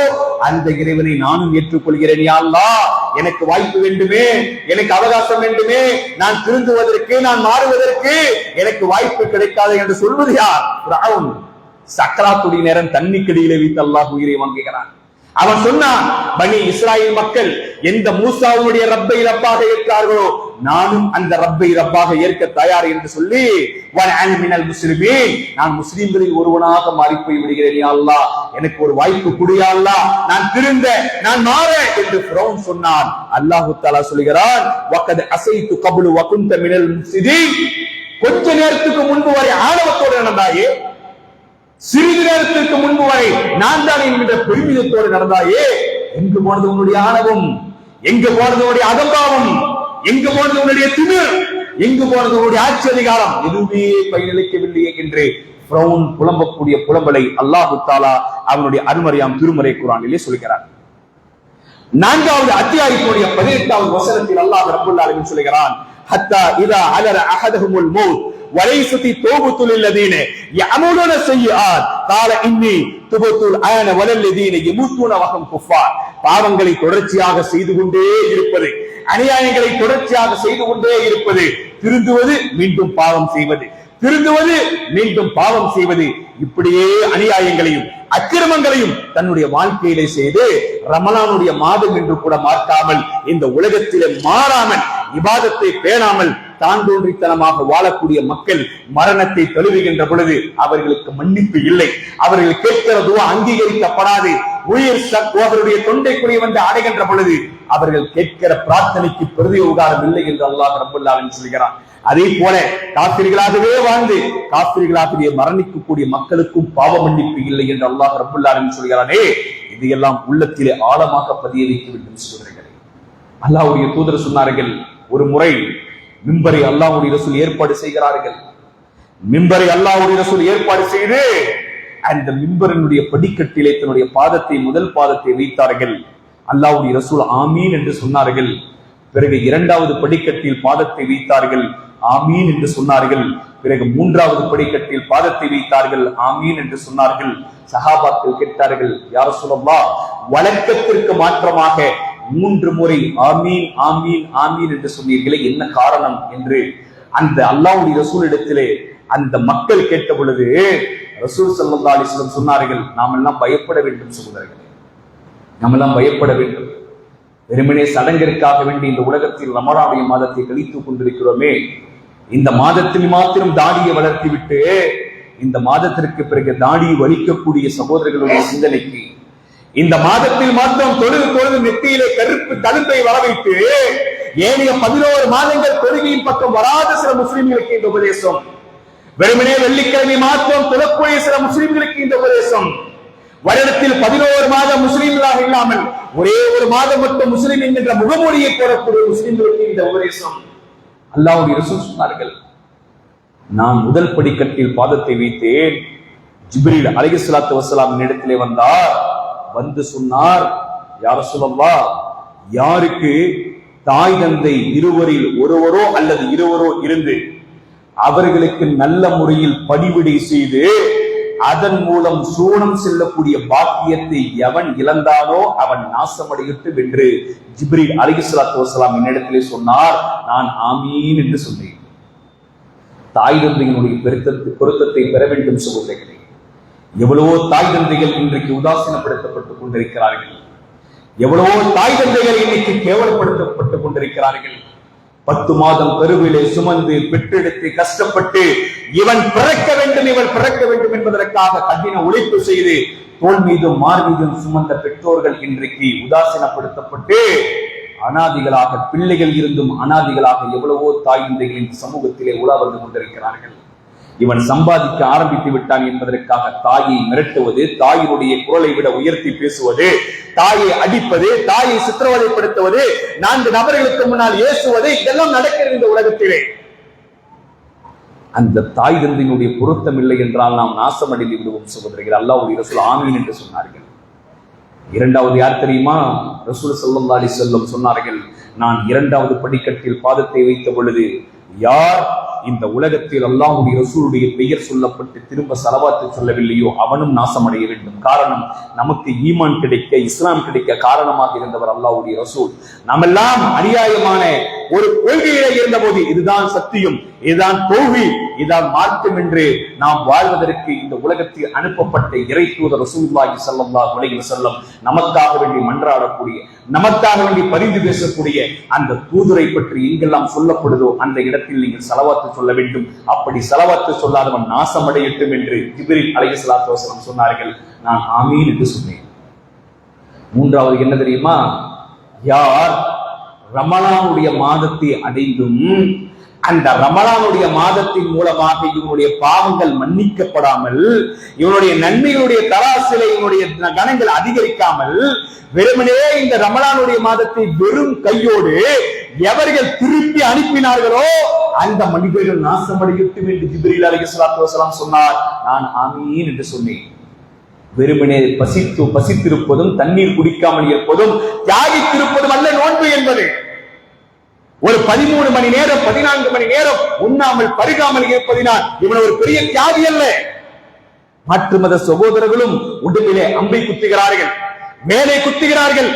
[SPEAKER 1] அந்த இறைவனை நானும் ஏற்றுக்கொள்கிறேன். யா அல்லாஹ், எனக்கு வாய்ப்பு வேண்டுமே, எனக்கு அவகாசம் வேண்டுமே, நான் திருந்துவதற்கு, நான் மாறுவதற்கு எனக்கு வாய்ப்பு கிடைக்காது என்று சொல்வது யார்? ஃபிரௌன். சக்கராத்துடைய நேரம் தண்ணிக்கடியிலே வைத்து அல்லாஹ் உயிரை வாங்குகிறான். அவன் சொன்னான், பனி இஸ்ராயேல் மக்கள் எந்த மூசாவுடைய ரப்பை ரப்பாக ஏற்றார்களோ நானும் அந்த ரப்பை ரப்பாக ஏற்க தயார் என்று சொல்லி நான் முஸ்லிம்களில் ஒருவனாக மாறி போய் விடுகிறேன் யா அல்லாஹ், எனக்கு ஒரு வாய்ப்பு கொடு யா அல்லாஹ், நான் திருந்த, நான் மாற என்று ஃபிரௌன் சொன்னான். அல்லாஹ் தஆலா சொல்கிறான், வகத் அஸைது கப்லு வ குன்த மினல் முஃப்ஸிதீன். கொஞ்ச நேரத்துக்கு முன்பு வரை ஆணவத்தோடு நடந்தாயே, சிறிது நேரத்திற்கு முன்பு வரை நான் தான் என்கிற பெருமிதத்தோடு நடந்தாயே, எங்கு போனது உன்னுடைய ஆணவம், எங்கு போனது உன்னுடைய அகம்பாவம், எங்கு போனது உன்னுடைய திமிர், எங்கு போனது உன்னுடைய ஆட்சி அதிகாரம், எதுவுமே பயனளிக்கவில்லையே என்று ஃபிரௌன் புலம்பக்கூடிய புலம்பலை அல்லாஹ் தஆலா அவனுடைய அருமறையாம் திருமறை குர்ஆனிலே சொல்கிறார். 4வது அத்தியாயத்தினுடைய 18வது வசனத்தில் அல்லாஹ் ரப்பல் ஆலமீன் சொல்கிறான், ஹத்தா இதா அலர அஹதஹுல் மௌத் வலைஸதி தௌபத்துல் லதீன யஅமலுன ஸய்யிஆத் قال இன்னி துபத்துல் ஆன வலல்லதீன யமூதுன வஹம் குஃபார். பாவங்களை தொடர்ச்சியாக செய்து கொண்டே இருப்பது, அநியாயங்களை தொடர்ச்சியாக செய்து கொண்டே இருப்பது, திருந்துவது மீண்டும் பாவம் செய்வது, திருந்துவது மீண்டும் பாவம் செய்வது, இப்படியே அநியாயங்களையும் அக்கிரமங்களையும் தன்னுடைய வாழ்க்கையிலே செய்து ரமலானுடைய மாதம் என்று கூட மாற்றாமல், இந்த உலகத்திலே மாறாமல், இபாதத்தை பேணாமல் தாந்தோன்றித்தனமாக வாழக்கூடிய மக்கள் மரணத்தை தழுவுகின்ற பொழுது அவர்களுக்கு மன்னிப்பு இல்லை, அவர்கள் கேட்கிற துஆ அங்கீகரிக்கப்படாது, உயிர் அவருடைய தொண்டைக்குழி வந்து அடைகின்ற பொழுது அவர்கள் கேட்கிற பிரார்த்தனைக்கு பிரதி உபகாரம் இல்லை என்று அல்லாஹ் ரப்பல் ஆலமீன் சொல்கிறான். அதே போல காஃபிர்களாகவே வாழ்ந்து காஃபிர்களாகவே மரணிக்கக்கூடிய மக்களுக்கும் பாவ மன்னிப்பு இல்லை என்று அல்லாஹ் ரப்பல் ஆலமீன் சொல்கிறானே, இதையெல்லாம் உள்ளத்திலே ஆழமாக பதிய வைக்க வேண்டும் சகோதரர்களே. அல்லாஹ்வுடைய தூதர் சொன்னார்கள், ஒரு முறை மிம்பரை அல்லாஹ்வுடைய ரசூல் ஏற்பாடு செய்கிறார்கள். மிம்பரை அல்லாஹ்வுடைய ரசூல் ஏற்பாடு செய்து அந்த மிம்பரினுடைய படிக்கட்டிலே தன்னுடைய பாதத்தை, முதல் பாதத்தை வைத்தார்கள். அல்லாஹ்வுடைய ரசூல் ஆமீன் என்று சொன்னார்கள். பிறகு 2வது படிக்கட்டில் பாதத்தை வைத்தார்கள், ஆமீன் என்று சொன்னார்கள். பிறகு 3வது படிக்கட்டில் பாதத்தை வைத்தார்கள், ஆமீன் என்று சொன்னார்கள். சஹாபாக்கள் கேட்டார்கள், யா ரசூலல்லாஹ், வழக்கத்திற்கு மாற்றமாக 3 முறை ஆமீன் ஆமீன் ஆமீன் என்று சொன்னீர்களே, என்ன காரணம் என்று அந்த அல்லாஹ்வுடைய ரசூலிடத்திலே அந்த மக்கள் கேட்ட பொழுது ரசூல் ஸல்லல்லாஹு அலைஹி வஸல்லம் சொன்னார்கள், நாம் எல்லாம் பயப்பட வேண்டும் சகோதரர்களே, நாம் எல்லாம் பயப்பட வேண்டும். வெறுமனே சடங்கிற்காக வேண்டி இந்த உலகத்தில் ரமலானுடைய மாதத்தை கழித்துக் கொண்டிருக்கிறோமே, இந்த மாதத்தில் மாத்திரம் தாடியை வளர்த்தி விட்டு இந்த மாதத்திற்கு பிறகு தாடியை வலிக்கக்கூடிய சகோதரர்களுடைய சிந்தனைக்கு, இந்த மாதத்தில் மாத்திரம் தொழுது நெத்தியிலே கருப்பு தழும்பை வர வைத்து ஏனைய 11 மாதங்கள் தொழுகையின் பக்கம் வராத சில முஸ்லிம்களுக்கு இந்த உபதேசம், வெறுமனே வெள்ளிக்கிழமை மாத்திரம் தொழக்கூடிய சில முஸ்லிம்களுக்கு இந்த உபதேசம், வருடத்தில் 11 மாதம் முஸ்லிம்களாக இல்லாமல் ஒரே ஒரு மாதம் மட்டும் முஸ்லிம் என்கின்ற முகமூடியை போடக்கூடிய முஸ்லிம்களுக்கு இந்த உபதேசம். அல்லாஹ்வுடைய ரசூல் சொன்னார்கள், நான் முதல் படிக்கட்டில் பாதத்தை வைத்தேன், ஜிப்ரீல் அலைஹிஸ்ஸலாத்து வஸ்ஸலாம் இடத்திலே வந்தார், வந்து சொன்னார், யா ரசூலல்லாஹ், யாருக்கு தாய் தந்தை இருவரில் ஒருவரோ அல்லது இருவரோ இருந்து அவர்களுக்கு நல்ல முறையில் பணிவிடை செய்து அதன் மூலம் சூனம் செல்லக்கூடிய பாக்கியத்தை எவன் இழந்தானோ அவன் நாசமடையட்டும் என்று ஜிப்ரீல் அலைஹிஸ்ஸலாத்து வஸ்ஸலாம் என்னிடத்திலே சொன்னார். நான் ஆமீன் என்று சொன்னேன். தாய் தந்தையினுடைய பொருத்தத்தை பெற வேண்டும் சகோதரர்களே. எவ்வளவோ தாய் தந்தைகள் இன்றைக்கு உதாசீனப்படுத்தப்பட்டுக் கொண்டிருக்கிறார்கள், எவ்வளவோ தாய் தந்தைகள் இன்னைக்கு கேவலப்படுத்தப்பட்டுக் கொண்டிருக்கிறார்கள். 10 மாதம் கருவிலே சுமந்து பெற்றெடுத்து கஷ்டப்பட்டு இவன் பிறக்க வேண்டும் இவன் பிறக்க வேண்டும் என்பதற்காக கடின உழைப்பு செய்து தோள் மீதும் மார் மீதும் சுமந்த பெற்றோர்கள் இன்றைக்கு உதாசீனப்படுத்தப்பட்டு அனாதிகளாக, பிள்ளைகள் இருந்தும் அனாதிகளாக எவ்வளவோ தாய் தந்தைகளின் சமூகத்திலே உலா வந்து கொண்டிருக்கிறார்கள். இவன் சம்பாதிக்க ஆரம்பித்து விட்டான் என்பதற்காக தாயை மிரட்டுவது, தாயினுடைய குரலை விட உயர்த்தி பேசுவது, தாயை அடிப்பது, தாயை சித்திரவதைப்படுத்துவது, 4 நபர்களுக்கு முன்னால் ஏசுவது, இதெல்லாம் நடக்கிறது இந்த உலகத்திலே. அந்த தாய் தந்தையினுடைய பொருத்தம் இல்லை என்றால் நாம் நாசமடைந்து விடுவோம் சகோதரர்கள். அல்லாஹ்வுடைய ரசூல் ஆமீன் என்று சொன்னார்கள். 2வது யார் தெரியுமா? ரசூல் ஸல்லல்லாஹு அலைஹி வஸல்லம் சொன்னார்கள், நான் 2வது படிக்கட்டில் பாதத்தை வைத்த பொழுது யார் இந்த உலகத்தில் அல்லாஹ்வுடைய ரசூலுடைய பெயர் சொல்லப்பட்டு திரும்ப ஸலவாத்து சொல்லவில்லையோ அவனும் நாசமடைய வேண்டும். காரணம், நமக்கு ஈமான் கிடைக்க, இஸ்லாம் கிடைக்க காரணமாக இருந்தவர் அல்லாஹ்வுடைய ரசூல். நாமெல்லாம் அநியாயமான ஒரு கொள்கையிலே இருந்த போது இதுதான் சத்தியம், இதுதான் தௌஹீத், இதுதான் மார்க்கம் என்று நாம் வாழ்வதற்கு இந்த உலகத்தில் அனுப்பப்பட்ட இறை தூதர் ரசூலுல்லாஹி ஸல்லல்லாஹு அலைஹி வஸல்லம் நமக்காக வேண்டி மன்றாடக்கூடிய, நமக்காக வேண்டி பரிந்து பேசக்கூடிய அந்த தூதரை பற்றி எங்கெல்லாம் சொல்லப்படுதோ அந்த இடத்தில் நீங்கள் ஸலவாத்து சொல்ல வேண்டும். அப்படி ஸலவாத்து சொல்லாதவன் நாசமடையட்டும் என்று ஜிப்ரீல் அலைஹிஸ்ஸலாத்து வஸலாம் சொன்னார்கள். நான் ஆமீன் என்று சொன்னேன். மூன்றாவது என்ன தெரியுமா? யார் ரமலானுடைய மாதத்தை அடைந்தும் அந்த ரமலானுடைய மாதத்தின் மூலமாக இவனுடைய பாவங்கள் மன்னிக்கப்படாமல், இவனுடைய நன்மைகளுடைய தராசிலை இவனுடைய கணங்கள் அதிகரிக்காமல், வெறுமனே இந்த ரமலானுடைய மாதத்தை வெறும் கையோடு எவர்கள் திருப்பி அனுப்பினார்களோ அந்த மனிதர்கள் நாசமடையட்டும் என்று ஜிப்ரீல் அலைஹிஸ்ஸலாத்து வஸலாம் சொன்னார். நான் ஆமீன் என்று சொன்னேன். வெறுமனே பசித்திருப்பதும் தண்ணீர் குடிக்காமல் இருப்பதும் தியாகித்திருப்பதும் அல்ல நோன்பு என்பது. ஒரு 13 மணி நேரம் 14 மணி நேரம் உண்ணாமல் பருகாமல் இருப்பதினால் இவன் ஒரு பெரிய தியாகி அல்ல. மாற்று மத சகோதரர்களும் உடம்பிலே அம்பை குத்துகிறார்கள், மேலே குத்துகிறார்கள்,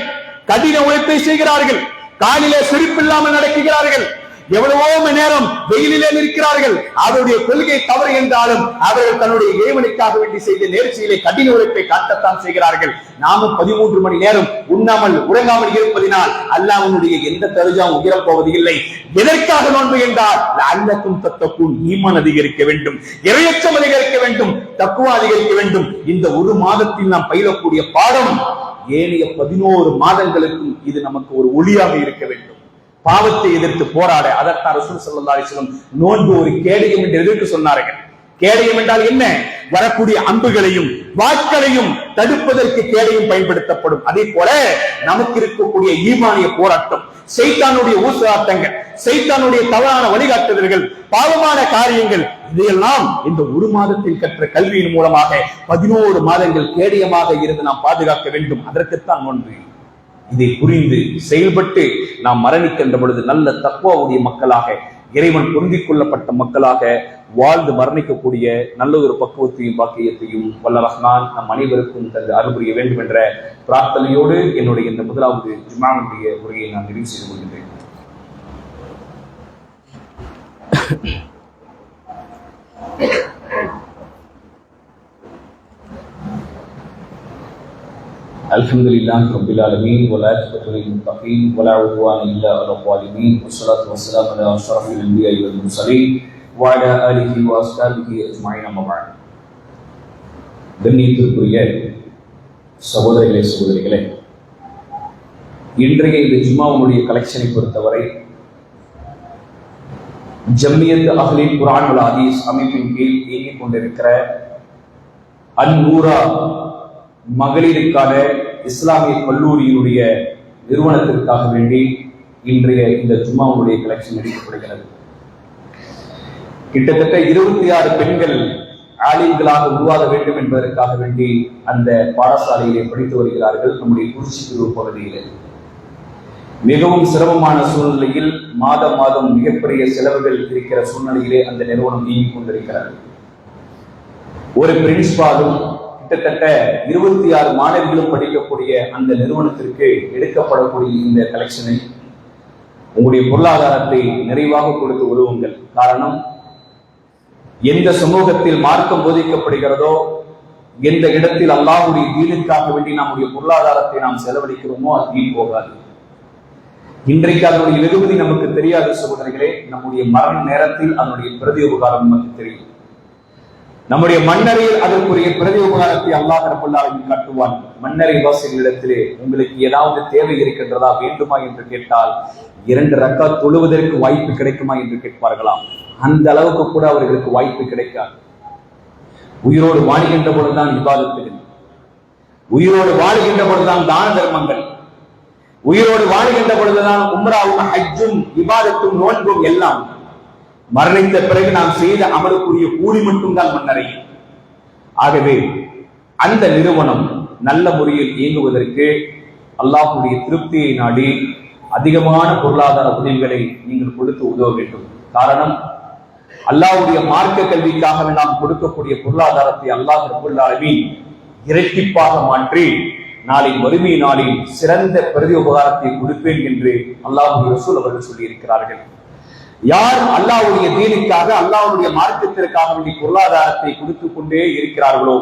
[SPEAKER 1] கடின உழைப்பை செய்கிறார்கள், காலிலே செருப்பில்லாமல் நடக்கிறார்கள், எவ்வளவோ மணி நேரம் வெயிலிலே நிற்கிறார்கள். அவருடைய கொள்கை தவறு என்றாலும் அவர்கள் தன்னுடைய இறைவனுக்காக வேண்டி செய்த நேர்ச்சியிலே கடின உழைப்பை காட்டத்தான் செய்கிறார்கள். நாமும் 13 மணி நேரம் உண்ணாமல் உறங்காமல் இருப்பதினால் அல்லாஹ்வுடைய எந்த தருஜாவும் உயரப்போவது இல்லை. எதற்காக நோன்பு என்றால் லஅல்லக்கும் தத்தகூன், ஈமான் அதிகரிக்க வேண்டும், இறையச்சம் அதிகரிக்க வேண்டும், தக்வா அதிகரிக்க வேண்டும். இந்த ஒரு மாதத்தில் நாம் பயிலக்கூடிய பாடம் ஏனைய 11 மாதங்களுக்கும் இது நமக்கு ஒரு ஒளியாக இருக்க வேண்டும். பாவத்தை எதிர்த்து போராட அதற்கான ரசூல் ஸல்லல்லாஹு அலைஹி வஸல்லம் நோன்பு ஒரு கேடயம் என்று எதற்கு சொன்னார்கள்? கேடயம் என்றால் என்ன? வரக்கூடிய அம்புகளையும் வாட்களையும் தடுப்பதற்கு கேடயம் பயன்படுத்தப்படும். அதே போல நமக்கு இருக்கக்கூடிய ஈமானிய போராட்டம், சைத்தானுடைய ஊசலாட்டங்கள், சைத்தானுடைய தவறான வழிகாட்டுதல்கள், பாவமான காரியங்கள், இதையெல்லாம் இந்த ஒரு மாதத்தில் கற்ற கல்வியின் மூலமாக 11 மாதங்கள் கேடயமாக இருந்து நாம் பாதுகாக்க வேண்டும். அதற்குத்தான் நோன்பு. இதை புரிந்து செயல்பட்டு நாம் மரணிக்கின்ற பொழுது நல்ல தக்வாவுடைய மக்களாக, இறைவன் பொருந்திக் கொள்ளப்பட்ட மக்களாக வாழ்ந்து மரணிக்கக்கூடிய நல்ல ஒரு பக்குவத்தையும் பாக்கியத்தையும் வல்ல ரஹ்மான் நம் அனைவருக்கும் தந்து அருள்புரிய வேண்டும் என்ற பிரார்த்தனையோடு என்னுடைய இந்த முதலாவது ஜும்ஆவுடைய உரையை நான் நிறைவு செய்து கொள்கின்றேன். அல்ஹம்துலில்லாஹி ரப்பில் ஆலமீன் வல்-ஆகிபத்து லில்-முத்தகீன் வலா உத்வான இல்லா அலல் ஸாலிமீன் வஸ்ஸலாத்து வஸ்ஸலாமு அலா அஷ்ரஃபில் அன்பியாஇ வல் முர்ஸலீன் வ அலா ஆலிஹி வ அஸ்ஹாபிஹி அஜ்மஈன். அம்மா பஅத். கண்ணியத்திற்குரிய சகோதரர்களே, சகோதரிகளே, இன்றைய இந்த ஜும்ஆவுடைய கலெக்ஷனை பொறுத்தவரை ஜம்மியத் அஹ்லில் குர்ஆன் வல் ஹதீஸ் அமைப்பின் கீழ் இயங்கிக் கொண்டிருக்கிற அன்-நூரா மகளிருக்கான இஸ்லாமிய கல்லூரியினுடைய நிறுவனத்திற்காக வேண்டி இன்றைய இந்த ஜும்ஆவுடைய கலெக்ஷன் எடுக்கப்படுகிறது. கிட்டத்தட்ட 26 பெண்கள் ஆலிம்களாக உருவாக வேண்டும் என்பதற்காக வேண்டி அந்த பாடசாலையிலே படித்து வருகிறார்கள். நம்முடைய குறிச்சி பிரிவு பகுதியில் மிகவும் சிரமமான சூழ்நிலையில் மாதம் மிகப்பெரிய செலவுகள் இருக்கிற சூழ்நிலையிலே அந்த நிறுவனம் இயங்கிக் கொண்டிருக்கிறது. ஒரு பிரின்சிபாலும் கிட்டத்தட்ட 26 மாணவர்களும் படிக்கக்கூடிய அந்த நிறுவனத்திற்கு எடுக்கப்படக்கூடிய இந்த கலெக்ஷனை உங்களுடைய பொருளாதாரத்தை நிறைவாக கொடுத்து உதவுங்கள். காரணம், எந்த சமூகத்தில் மார்க்கம் போதிக்கப்படுகிறதோ, எந்த இடத்தில் அல்லாஹ்வுடைய தீனுக்காக வேண்டி நம்முடைய பொருளாதாரத்தை நாம் செலவழிக்கிறோமோ அது வீண் போகாது. இன்றைக்கு அதனுடைய வெகுமதி நமக்கு தெரியாத சகோதரர்களே, நம்முடைய மரண நேரத்தில் அதனுடைய பிரதி உபகாரம் நமக்கு தெரியும். நம்முடைய மன்னரையில் அதற்குரிய பிரதி உபகாரத்தை அல்லாஹ் ரப்பல் ஆலமீன் காட்டுவான். மன்னரை வாசிகளிடத்திலே உங்களுக்கு ஏதாவது தேவை இருக்கின்றதா, வேண்டுமா என்று கேட்டால் 2 ரக்காத் தொழுவதற்கு வாய்ப்பு கிடைக்குமா என்று கேட்பார்களாம். அந்த அளவுக்கு கூட அவர்களுக்கு வாய்ப்பு கிடைக்காது. உயிரோடு வாழ்கின்ற பொழுதுதான் இபாதத்துகள், உயிரோடு வாழ்கின்ற பொழுதுதான் தான தர்மங்கள், உயிரோடு வாழ்கின்ற பொழுதுதான் உம்ராவும் ஹஜ்ஜும் இபாதத்தும் நோன்பும் எல்லாம். மரணித்த பிறகு நாம் செய்த அமலுக்குரிய கூலி மட்டும்தான் மன்னரை. ஆகவே அந்த நிறுவனம் நல்ல முறையில் இயங்குவதற்கு அல்லாஹ்வுடைய திருப்தியை நாடி அதிகமான பொருளாதார உதவிகளை நீங்கள் கொடுத்து உதவ வேண்டும். காரணம், அல்லாஹ்வுடைய மார்க்க கல்விக்காக நாம் கொடுக்கக்கூடிய பொருளாதாரத்தை அல்லாஹ் ரப்பல் ஆலமீன் இரட்டிப்பாக மாற்றி நாளை வறுமை நாளில் சிறந்த பிரதி உபகாரத்தை கொடுப்பேன் என்று அல்லாஹ்வுடைய ரசூல் அவர்கள் சொல்லி இருக்கிறார்கள். யார் அல்லாஹ்வுடைய தீனுக்காக அல்லாஹ்வுடைய மார்க்கத்திற்காக வேண்டிய பொருளாதாரத்தை கொடுத்துக் கொண்டே இருக்கிறார்களோ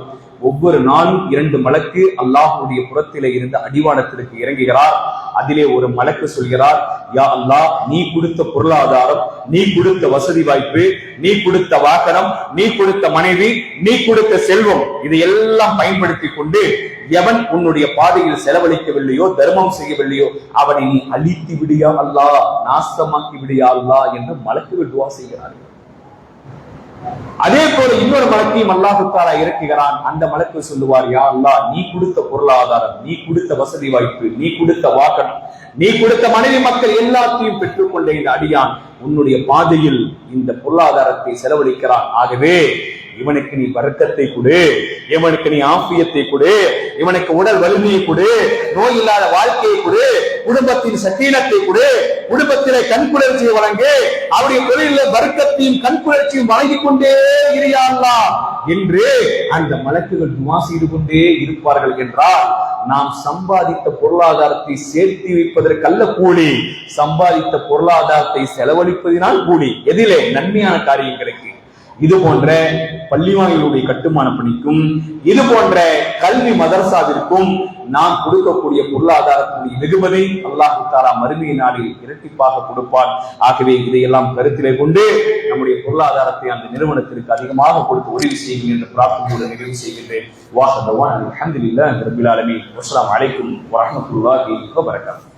[SPEAKER 1] ஒவ்வொரு நாளும் 2 மலக்கு அல்லாஹ்வுடைய புறத்திலே இருந்த அடிவானத்திற்கு இறங்குகிறார். அதிலே ஒரு மலக்கு சொல்கிறார், யா அல்லாஹ், நீ கொடுத்த பொருளாதாரம், நீ கொடுத்த வசதி வாய்ப்பு, நீ கொடுத்த வாகனம், நீ கொடுத்த மனைவி, நீ கொடுத்த செல்வம், இதையெல்லாம் பயன்படுத்தி கொண்டு எவன் உன்னுடைய பாதையில் செலவழிக்கவில்லையோ, தர்மம் செய்யவில்லையோ அவனை நீ அழித்து விடியா அல்லாஹ், நாசமாக்கி விடியா அல்லாஹ் என்று மலக்குகள் துஆ செய்கிறார்கள். அதே போல இன்னொரு மலக்கையும் அல்லாஹ் தஆலா இறக்குகிறான். அந்த மலக்கு சொல்லுவார், யா அல்லாஹ், நீ கொடுத்த பொருளாதாரம், நீ கொடுத்த வசதி வாய்ப்பு, நீ கொடுத்த வாகனம், நீ கொடுத்த மனைவி மக்கள் எல்லாத்தையும் பெற்றுக்கொண்ட இந்த அடியான் உன்னுடைய பாதையில் இந்த பொருளாதாரத்தை செலவழிக்கிறான். ஆகவே இவனுக்கு நீ வர்க்கத்தை கொடு, இவனுக்கு நீ ஆஃபியத்தை கொடு, இவனுக்கு உடல் வலிமையை கொடு, நோய் இல்லாத வாழ்க்கையை கொடு, குடும்பத்தின் சக்கீனத்தை கொடு, குடும்பத்திலே கண்குளிர்ச்சியை வழங்கு, அவருடைய தொழிலில் வர்க்கத்தையும் கண்குளிர்ச்சியும் வழங்கிக் கொண்டே இறையா அல்லாஹ் என்று அந்த மலக்குகள் துஆ செய்து கொண்டே இருப்பார்கள். என்றால் நாம் சம்பாதித்த பொருளாதாரத்தை சேர்த்து வைப்பதற்கல்ல கூலி, சம்பாதித்த பொருளாதாரத்தை செலவழிப்பதினால் கூலி. எதிலே? நன்மையான காரியங்களுக்கு. இது போன்ற பள்ளிவாயிலுடைய கட்டுமான பணிக்கும், இது போன்ற கல்வி மதரசாவிற்கும் நாம் கொடுக்கக்கூடிய பொருளாதாரத்தினுடைய வெகுமதி அல்லாஹ் தஆலா மறுமை நாளில் இரட்டிப்பாக கொடுப்பான். ஆகவே இதையெல்லாம் கருத்திலே கொண்டு நம்முடைய பொருளாதாரத்தை அந்த நிறுவனத்திற்கு அதிகமாக கொடுத்து உதவி செய்யும் என்ற பிரார்த்தனையோடு நிறைவு செய்கின்றேன். வாஹ் தவான் அல்ஹம்துலில்லாஹி ரப்பில் ஆலமீன். அஸ்ஸலாமு அலைக்கும் வரஹ்மத்துல்லாஹி வபரகாத்துஹு.